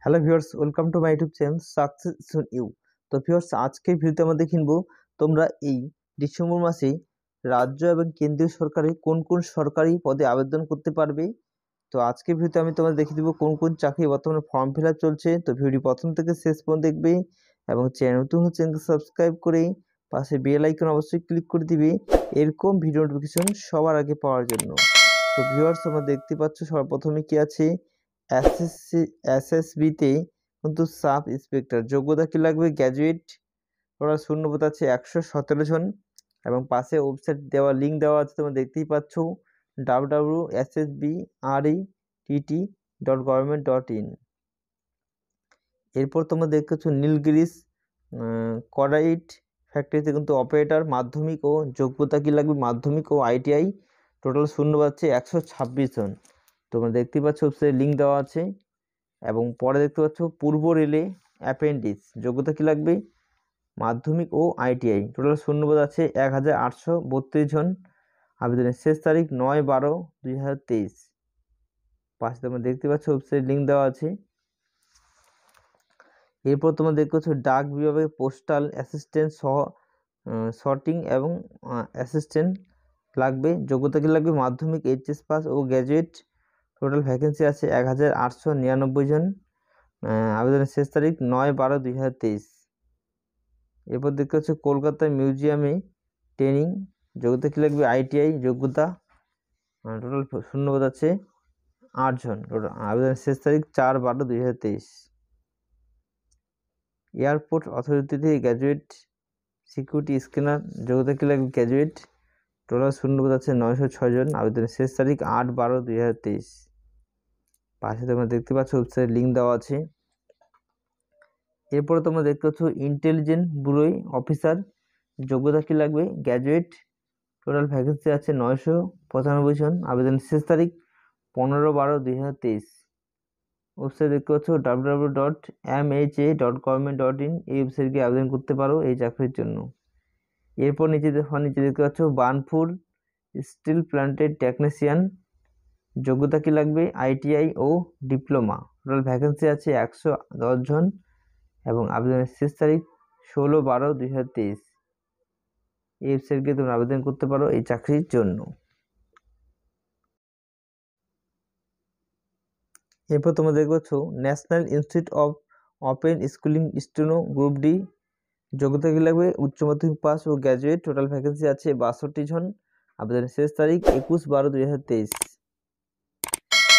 Hello viewers, welcome to my YouTube channel success in you. তো viewers, আজকের ভিডিওতে আমরা দেখিব তোমরা এই ডিসেম্বর মাসে রাজ্য এবং কেন্দ্রীয় সরকারে কোন কোন সরকারি পদে আবেদন করতে পারবে। তো আজকের ভিডিওতে আমি তোমাদের দেখিয়ে দেবো কোন কোন চাকরি বর্তমানে ফর্ম ফিল আপ চলছে। তো ভিডিওটি প্রথম থেকে শেষ পর্যন্ত দেখবে এবং চ্যানেল নতুন হলে চ্যানেলকে সাবস্ক্রাইব করে পাশে বেল আইকন অবশ্যই ক্লিক করে দিবে এরকম ভিডিও নোটিফিকেশন সবার আগে পাওয়ার জন্য। তো ভিউয়ার্স, তোমরা দেখতে পাচ্ছ সর্বপ্রথমে কি আছে, এসএসবিতে কিন্তু সাব ইন্সপেক্টর যোগ্যতা কি লাগবে, গ্র্যাজুয়েট। ওরা শূন্যপদ আছে 117 জন এবং পাশে ওয়েবসাইট দেওয়া লিঙ্ক দেওয়া আছে, তোমরা দেখতেই পাচ্ছ www.ssbret.government.in। এরপর তোমরা দেখতে পাচ্ছ নীলগিরিস কডাইট ফ্যাক্টরিতে কিন্তু অপারেটর মাধ্যমিক ও যোগ্যতা কি লাগবে, মাধ্যমিক ও আইটিআই। টোটাল শূন্যপদ আছে 126 জন। তোমরা দেখতে পাচ্ছ ওয়েবসাইটে লিঙ্ক দেওয়া আছে। এবং পরে দেখতে পাচ্ছ পূর্ব রেলে অ্যাপেন্ডিক্স যোগ্যতা কি লাগবে, মাধ্যমিক ও আইটিআই। টোটাল শূন্যপদ আছে 1832 জন। আবেদনের শেষ তারিখ 9/12/2023। পাশে তোমরা দেখতে পাচ্ছ ওয়েবসাইট লিঙ্ক দেওয়া আছে। এরপর তোমরা দেখতে পাচ্ছ ডাক বিভাগে পোস্টাল অ্যাসিস্ট্যান্ট সহ সর্টিং এবং অ্যাসিস্ট্যান্ট লাগবে। যোগ্যতা কি লাগবে, মাধ্যমিক, এইচএস পাস ও গ্র্যাজুয়েট। টোটাল ভ্যাকেন্সি আছে 1899 জন। আবেদনের শেষ তারিখ 9/12/2023। এরপর দেখতে পাচ্ছ কলকাতা মিউজিয়ামে ট্রেনিং যোগ্যতা কি লাগবে, আইটিআই যোগ্যতা। টোটাল শূন্যপদ আছে 8 জন। আবেদনের শেষ তারিখ 4/12/2023। এয়ারপোর্ট অথরিটিতে গ্র্যাজুয়েট সিকিউরিটি স্ক্যানার যোগ্যতা কি লাগবে, গ্র্যাজুয়েট। টোটাল শূন্যপদ আছে 906 জন। আবেদনের শেষ তারিখ 8/12/2023। পাশে তোমরা দেখতে পাচ্ছ ওয়েবসাইট লিঙ্ক দেওয়া আছে। এরপরে তোমরা দেখতে পাচ্ছ ইন্টেলিজেন্ট ব্যুরো অফিসার যোগ্যতা কি লাগবে, গ্র্যাজুয়েট। টোটাল ভ্যাকেন্সি আছে 995 জন। আবেদনের শেষ তারিখ 15/12/2023। ওয়েবসাইট দেখতে পাচ্ছ www.mha.government.in। এই ওয়েবসাইটে গিয়ে আবেদন করতে পারো এই চাকরির জন্য। এরপর নিচে দেখতে পাচ্ছ বার্নপুর স্টিল প্ল্যান্টের টেকনিশিয়ান যোগ্যতা কি লাগবে, আইটিআই ও ডিপ্লোমা। টোটাল ভ্যাকেন্সি আছে 110 জন এবং আবেদনের শেষ তারিখ 16/12/2023। এই ওয়েবসাইটে গিয়ে তোমরা আবেদন করতে পারো এই চাকরির জন্য। এরপর তোমরা দেখতে পাচ্ছ national institute of open schooling steno group D যোগ্যতা কি লাগবে, উচ্চ মাধ্যমিক পাস ও গ্র্যাজুয়েট। টোটাল ভ্যাকেন্সি আছে 62 জন। আবেদনের শেষ তারিখ 21/12/2023।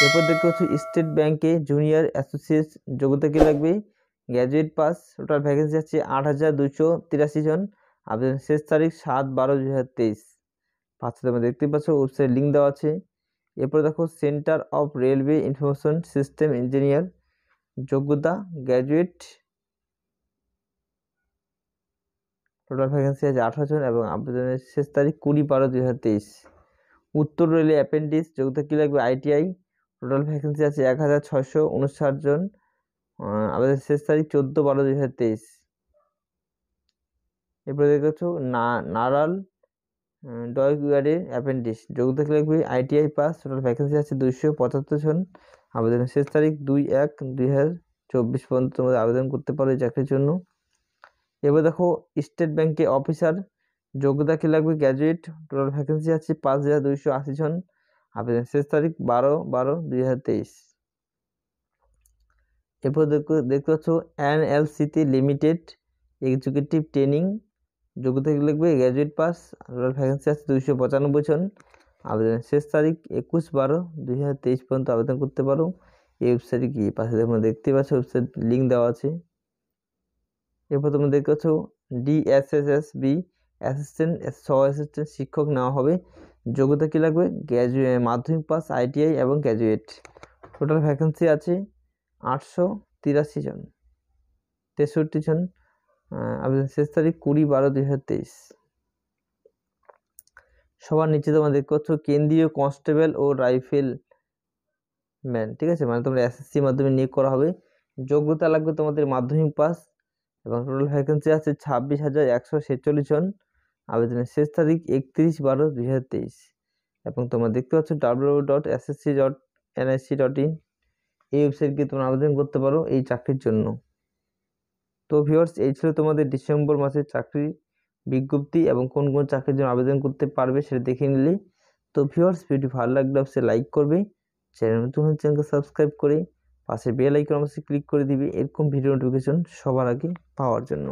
এরপর দেখতে পাচ্ছ স্টেট ব্যাংকে জুনিয়র অ্যাসোসিয়েট যোগ্যতা কি লাগবে, গ্র্যাজুয়েট পাস। টোটাল ভ্যাকেন্সি আছে 8283 জন। আবেদনের শেষ তারিখ 7/12/2023। পাশে তোমরা দেখতে পাচ্ছ ওয়েবসাইট লিঙ্ক দেওয়া আছে। এরপর দেখো centre of railway information system engineer যোগ্যতা গ্র্যাজুয়েট। টোটাল ভ্যাকেন্সি আছে 18 জন এবং আবেদনের শেষ তারিখ 20/12/2023। উত্তর রেলে অ্যাপেন্ডিক্স যোগ্যতা কি লাগবে, আইটিআই। টোটাল ভ্যাকেন্সি আছে 1659 জন। আবেদনের শেষ তারিখ 14/12/2023। এরপরে দেখতে পাচ্ছ নারাল ডয়গুয়ারের অ্যাপেন্ডিক্স যোগ্যতা কি লাগবে, আইটিআই পাস। টোটাল ভ্যাকেন্সি আছে 275 জন। আবেদনের শেষ তারিখ 2/1/2024 পর্যন্ত তোমরা আবেদন করতে পারো এই চাকরির জন্য। এবার দেখো স্টেট ব্যাংকে অফিসার যোগ্যতা কি লাগবে, গ্র্যাজুয়েট। টোটাল ভ্যাকেন্সি আছে 5280 জন। আবেদনের শেষ তারিখ 12/12/2023। এরপর দেখতে পাচ্ছ এনএলসিতে লিমিটেড এক্সিকিউটিভ ট্রেনিং যোগ্যতা কি লাগবে, গ্র্যাজুয়েট পাস। টোটাল ভ্যাকেন্সি আছে 295 জন। আবেদনের শেষ তারিখ 21/12/2023 পর্যন্ত আবেদন করতে পারো এই ওয়েবসাইটে গিয়ে। পাশে তোমরা দেখতে পাচ্ছ ওয়েবসাইট লিঙ্ক দেওয়া আছে। এরপর তোমরা দেখতে পাচ্ছ ডিএসএসএসবি অ্যাসিস্ট্যান্ট সহ অ্যাসিস্ট্যান্ট শিক্ষক নেওয়া হবে। যোগ্যতা কি লাগবে, মাধ্যমিক পাস, আইটিআই এবং গ্র্যাজুয়েট। টোটাল ভ্যাকেন্সি আছে 883 জন, 63 জন। আবেদন শেষ তারিখ 20/12/2023। সবার নিচে তোমরা দেখতে পাচ্ছ কেন্দ্রীয় কনস্টেবল ও রাইফেল ম্যান, ঠিক আছে, মানে তোমরা এসএসসি মাধ্যমে নিয়োগ করা হবে। যোগ্যতা লাগবে তোমাদের মাধ্যমিক পাস এবং টোটাল ভ্যাকেন্সি আছে 26,146 জন। আবেদনের শেষ তারিখ 31/12/2023। এবং তোমরা দেখতে পাচ্ছ www.ssc.nic.in। এই ওয়েবসাইট গিয়ে তোমরা আবেদন করতে পারো এই চাকরির জন্য। তো ভিউয়ার্স, এই ছিল তোমাদের ডিসেম্বর মাসের চাকরির বিজ্ঞপ্তি এবং কোন কোন চাকরির জন্য আবেদন করতে পারবে সেটা দেখে নিলে। তো ভিউয়ার্স, ভিডিও ভালো লাগলে অবশ্যই লাইক করবে, চ্যানেল নতুন হলে চ্যানেলকে সাবস্ক্রাইব করে পাশে বেল আইকন অবশ্যই ক্লিক করে দিবে এরকম ভিডিও নোটিফিকেশন সবার আগে পাওয়ার জন্য।